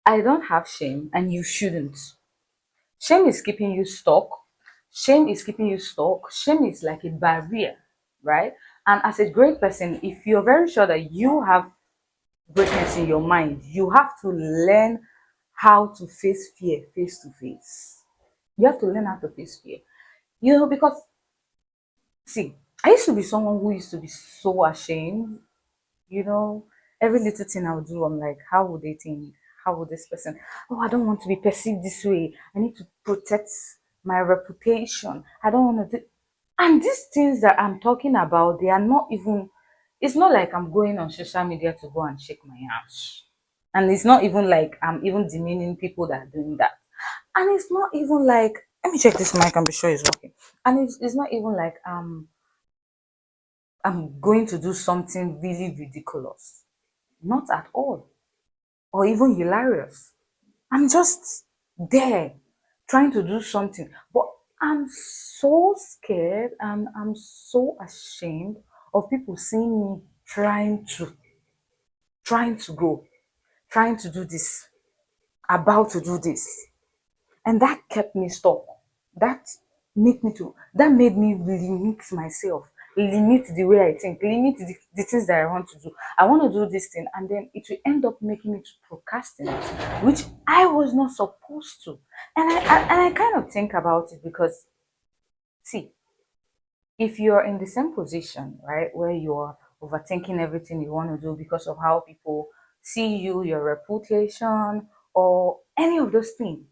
I don't have shame, and you shouldn't. Shame is keeping you stuck. Shame is keeping you stuck. Shame is like a barrier, right? And as a great person, if you're very sure that you have greatness in your mind, you have to learn how to face fear face to face. You have to learn how to face fear. Because see, I used to be someone who used to be so ashamed. You know, every little thing I would do, I'm like, how would they think? How would this person? Oh, I don't want to be perceived this way. I need to protect my reputation. I don't want to do. And these things that I'm talking about, they are not even. It's not like I'm going on social media to go and shake my ass. And it's not even like I'm even demeaning people that are doing that. And it's not even like, let me check this mic and be sure it's working. And it's not even like I'm going to do something really ridiculous. Not at all. Or even hilarious. I'm just there trying to do something. But I'm so scared and I'm so ashamed of people seeing me trying to go, trying to do this, about to do this. And that kept me stuck. That made me limit myself, limit the way I think, limit the things that I want to do. I want to do this thing, and then it will end up making me to procrastinate, which I was not supposed to. And I kind of think about it because, see, if you're in the same position, right, where you're overthinking everything you want to do because of how people see you, your reputation, or any of those things,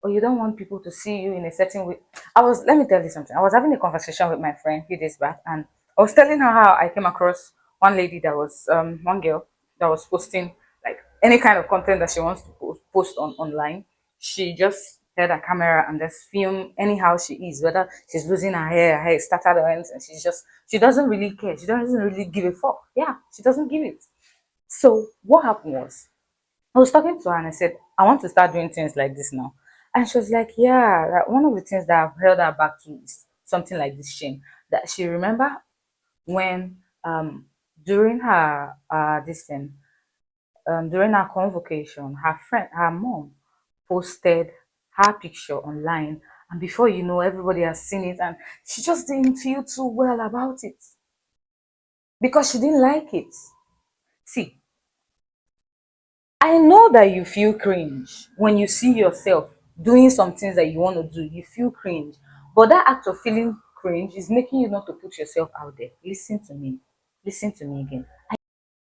or you don't want people to see you in a certain way. Let me tell you something. I was having a conversation with my friend a few days back, and I was telling her how I came across one girl that was posting like any kind of content that she wants to post on online. She just had a camera and just film anyhow she is, whether she's losing her hair is started or anything. She doesn't really care. She doesn't really give a fuck. Yeah, she doesn't give it. So what happened was I was talking to her and I said, I want to start doing things like this now. And she was like, yeah, that one of the things that I've held her back to is something like this shame. That she remember when during her this thing, during her convocation, her mom posted her picture online, and before you know, everybody has seen it, and she just didn't feel too well about it because she didn't like it. See, I know that you feel cringe when you see yourself doing some things that you want to do. You feel cringe. But that act of feeling cringe is making you not to put yourself out there. Listen to me. Listen to me again.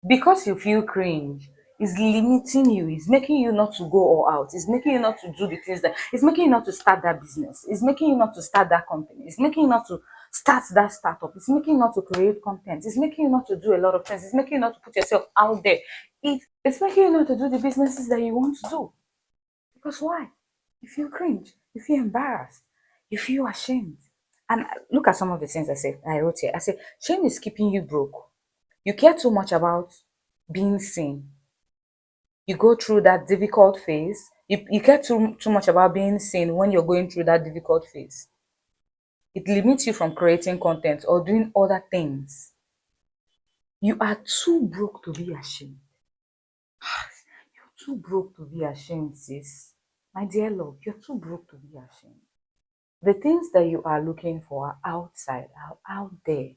Because you feel cringe is limiting you, is making you not to go all out, it's making you not to do the things that it's making you not to start that business, it's making you not to start that company, it's making you not to start that startup, it's making you not to create content, it's making you not to do a lot of things, it's making you not to put yourself out there. It's making you not to do the businesses that you want to do. Because why? You feel cringe, you feel embarrassed, you feel ashamed. And look at some of the things I wrote here. I said, shame is keeping you broke. You care too much about being seen. You go through that difficult phase. You care too much about being seen when you're going through that difficult phase. It limits you from creating content or doing other things. You are too broke to be ashamed. You're too broke to be ashamed, sis. My dear love, you're too broke to be ashamed. The things that you are looking for are outside, are out there.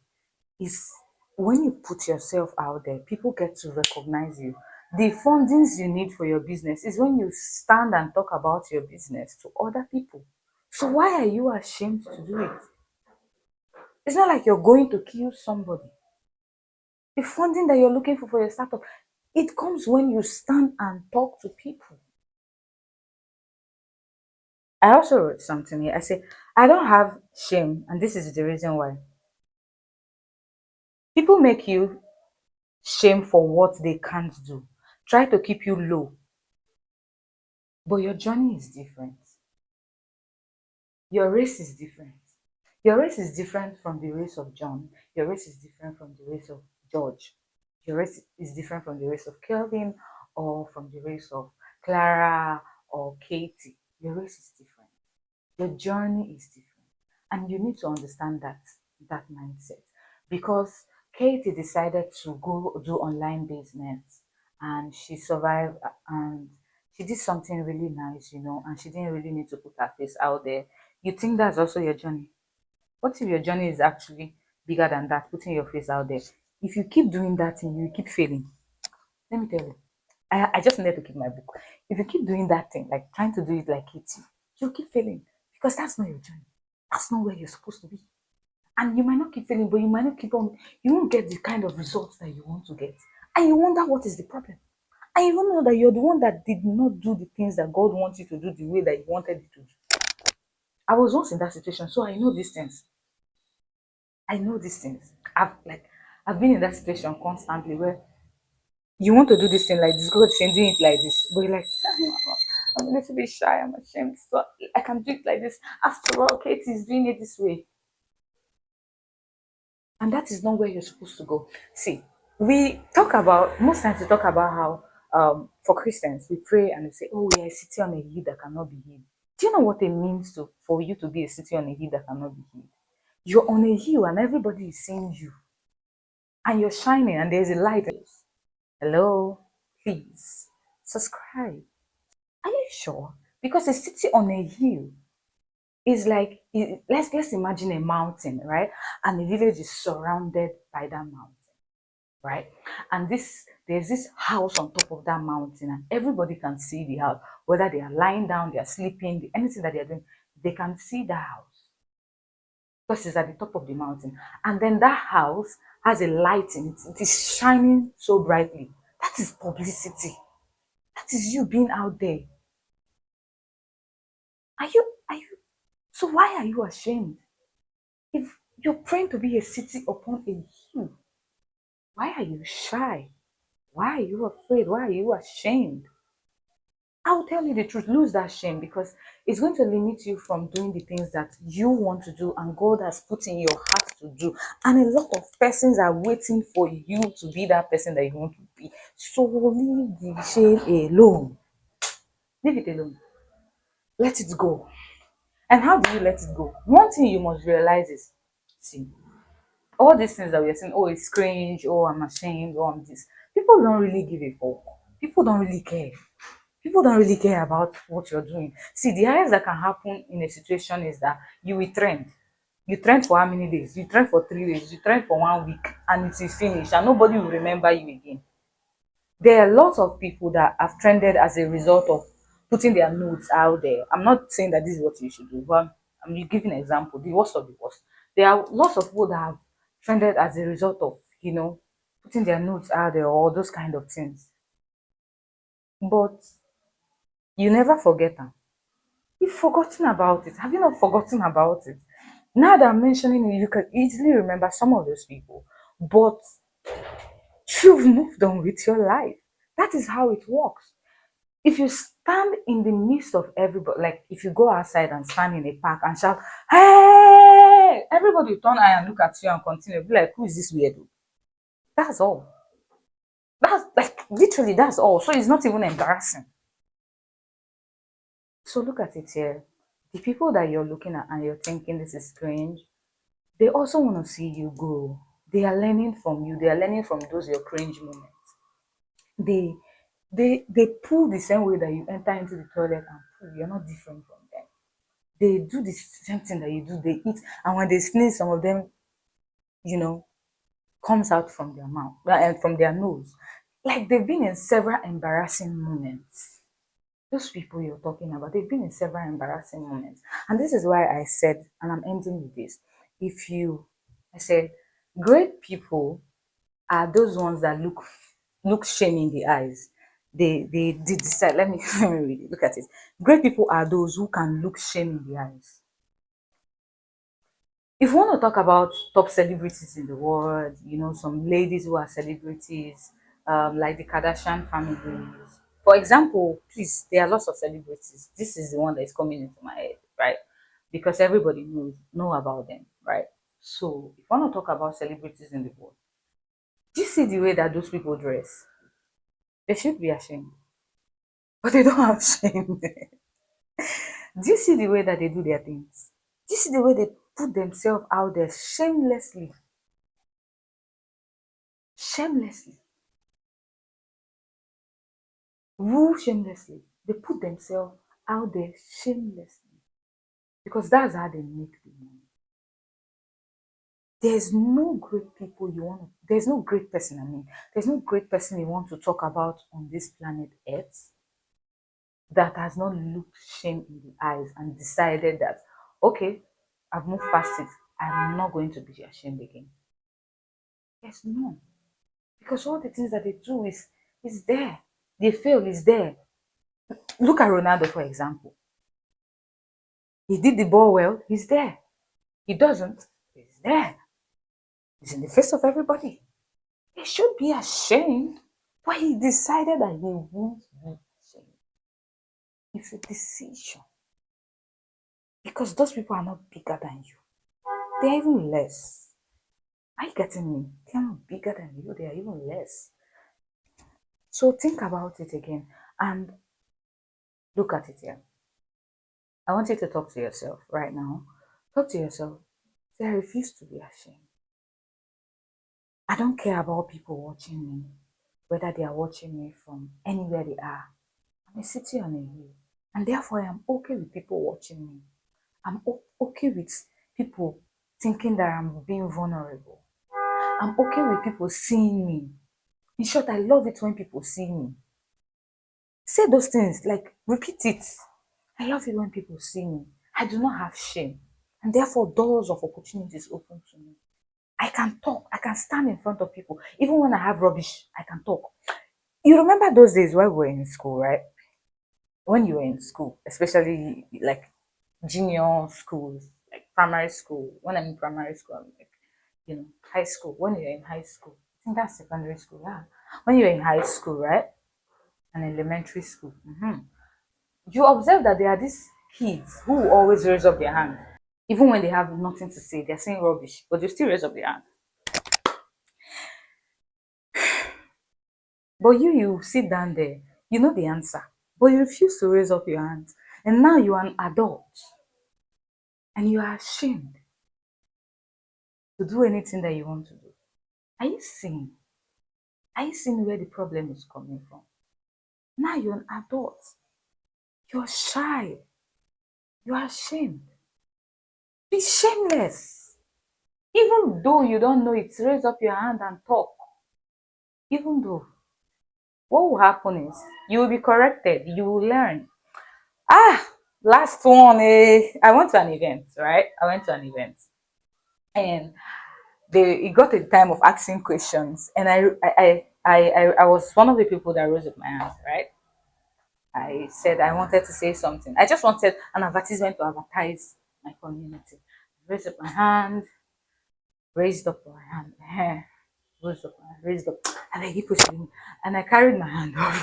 Is when you put yourself out there, people get to recognize you. The fundings you need for your business is when you stand and talk about your business to other people. So why are you ashamed to do it? It's not like you're going to kill somebody. The funding that you're looking for your startup, it comes when you stand and talk to people. I also wrote something here. I say, I don't have shame, and this is the reason why. People make you shame for what they can't do, try to keep you low. But your journey is different. Your race is different. Your race is different from the race of John. Your race is different from the race of George. Your race is different from the race of Kelvin or from the race of Clara or Katie. Your race is different. Your journey is different. And you need to understand that mindset. Because Katie decided to go do online business and she survived and she did something really nice, and she didn't really need to put her face out there. You think that's also your journey? What if your journey is actually bigger than that, putting your face out there? If you keep doing that thing, you keep failing. Let me tell you. I just needed to keep my book. If you keep doing that thing, like trying to do it like it, you'll keep failing because that's not your journey. That's not where you're supposed to be. And you might not keep failing, but you might not keep on, you won't get the kind of results that you want to get. And you wonder what is the problem. And you don't know that you're the one that did not do the things that God wants you to do the way that you wanted it to do. I was once in that situation, so I know these things. I know these things. I've been in that situation constantly where you want to do this thing like this, God is saying doing it like this, but you're like, I'm a little bit shy, I'm ashamed, so I can do it like this. After all, Kate is doing it this way. And that is not where you're supposed to go. See, we talk about, most times we talk about how for Christians we pray and we say, oh, we are a city on a hill that cannot be hid. Do you know what it means to for you to be a city on a hill that cannot be hid? You're on a hill and everybody is seeing you and you're shining and there's a light. Hello, please subscribe. Are you sure? Because a city on a hill is like let's imagine a mountain, right? And the village is surrounded by that mountain, right? And there's this house on top of that mountain, and everybody can see the house, whether they are lying down, they are sleeping, anything that they are doing, they can see the house because it's at the top of the mountain. And then that house has a light in it, it is shining so brightly. That is publicity. That is you being out there. Are you so why are you ashamed? If you're praying to be a city upon a hill, why are you shy? Why are you afraid? Why are you ashamed? I'll tell you the truth, lose that shame because it's going to limit you from doing the things that you want to do and God has put in your heart to do. And a lot of persons are waiting for you to be that person that you want to be. So leave the shame alone. Leave it alone. Let it go. And how do you let it go? One thing you must realize is, see, all these things that we're saying, oh, it's cringe, oh, I'm ashamed, oh, I'm this. People don't really give a fuck. People don't really care. People don't really care about what you're doing. See, the highest that can happen in a situation is that you will trend. You trend for how many days? You trend for 3 days, you trend for 1 week, and it is finished, and nobody will remember you again. There are lots of people that have trended as a result of putting their nudes out there. I'm not saying that this is what you should do, but I'm giving an example, the worst of the worst. There are lots of people that have trended as a result of, putting their nudes out there or those kind of things. But you never forget them. You've forgotten about it. Have you not forgotten about it? Now that I'm mentioning it, you can easily remember some of those people. But you've moved on with your life. That is how it works. If you stand in the midst of everybody, like if you go outside and stand in a park and shout, hey, everybody will turn eye and look at you and continue. Be like, who is this weirdo? That's all. That's like literally that's all. So it's not even embarrassing. So look at it here. The people that you're looking at and you're thinking this is strange, they also want to see you grow. They are learning from you. They are learning from those your cringe moments. They they pull the same way that you enter into the toilet and pull. You're not different from them. They do the same thing that you do. They eat, and when they sneeze, some of them, you know, comes out from their mouth and from their nose. Like they've been in several embarrassing moments. Those people you're talking about, they've been in several embarrassing moments. And this is why I said, and I'm ending with this. If you, I said, great people are those ones that look shame in the eyes. They did decide. Let me let me read it. Look at it. Great people are those who can look shame in the eyes. If you want to talk about top celebrities in the world, some ladies who are celebrities, like the Kardashian families. For example, please, there are lots of celebrities. This is the one that is coming into my head, right? Because everybody know about them, right? So if you want to talk about celebrities in the world, do you see the way that those people dress? They should be ashamed, but they don't have shame. Do you see the way that they do their things? Do you see the way they put themselves out there shamelessly? Shamelessly. Woo shamelessly. They put themselves out there shamelessly because that's how they make the money. There's no great people you want to, there's no great person, I mean, there's no great person you want to talk about on this planet Earth that has not looked shame in the eyes and decided that, okay, I've moved past it. I'm not going to be ashamed again. There's none. Because all the things that they do is there. They fail is there. Look at Ronaldo, for example. He did the ball well, he's there. He doesn't, he's there. He's in the face of everybody. He should be ashamed, but he decided that he won't be ashamed. It's a decision. Because those people are not bigger than you. They're even less. Are you getting me? They're not bigger than you, they are even less. So think about it again and look at it here. I want you to talk to yourself right now. Talk to yourself. Say, I refuse to be ashamed. I don't care about people watching me, whether they are watching me from anywhere they are. I'm a city on a hill, and therefore I am okay with people watching me. I'm okay with people thinking that I'm being vulnerable. I'm okay with people seeing me. In short, I love it when people see me. Say those things, like repeat it. I love it when people see me. I do not have shame, and therefore doors of opportunities open to me. I can talk. I can stand in front of people. Even when I have rubbish, I can talk. You remember those days when we were in school, right? When you were in school, especially like junior schools, like primary school. When I'm in primary school, I'm like, high school. When you're in high school, I think that's secondary school, yeah. When you're in high school, right? And elementary school, you observe that there are these kids who always raise up their hand. Even when they have nothing to say, they're saying rubbish, but they still raise up their hand. But you sit down there, you know the answer, but you refuse to raise up your hand. And now you are an adult and you are ashamed to do anything that you want to do. Are you seeing? Are you seeing where the problem is coming from? Now you're an adult. You're shy. You're ashamed. Be shameless. Even though you don't know it, raise up your hand and talk. Even though, what will happen is you will be corrected. You will learn. Ah, last one. I went to an event, right? I went to an event, and it got a time of asking questions, and I was one of the people that rose up my hand, right? I said I wanted to say something. I just wanted an advertisement to advertise my community. Raised up my hand, raised up my hand, raised up, raised up, and I keep pushing, and I carried my hand up,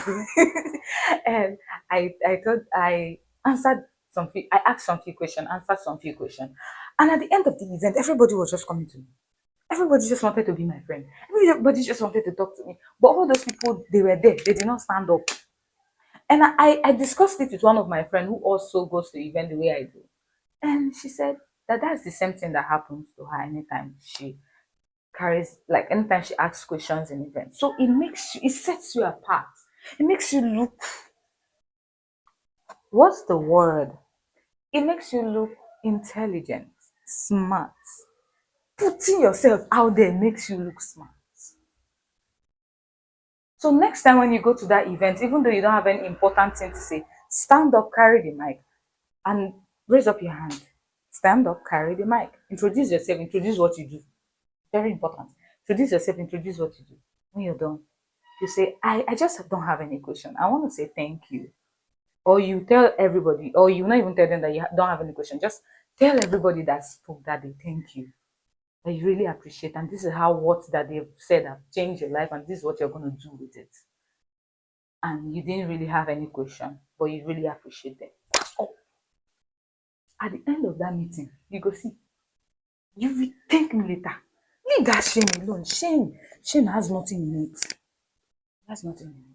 and I thought I answered I asked some few questions, answered some few questions, and at the end of the event, everybody was just coming to me. Everybody just wanted to be my friend. Everybody just wanted to talk to me. But all those people, they were there. They did not stand up. And I discussed it with one of my friends who also goes to event the way I do. And she said that that's the same thing that happens to her anytime she carries, like anytime she asks questions in events. So it sets you apart. It makes you look, what's the word? It makes you look intelligent, smart. Putting yourself out there makes you look smart. So next time when you go to that event, even though you don't have any important thing to say, stand up, carry the mic, and raise up your hand. Stand up, carry the mic. Introduce yourself, introduce what you do. Very important. Introduce yourself, introduce what you do. When you're done, you say, I just don't have any question. I want to say thank you. Or you tell everybody, or you not even tell them that you don't have any question. Just tell everybody that spoke that they thank you. That you really appreciate. And this is how what that they've said have changed your life, and this is what you're going to do with it. And you didn't really have any question, but you really appreciate them. Oh, at the end of that meeting, you go see, you will thank me later. Leave that shame alone. Shame has nothing in it. It has nothing in it.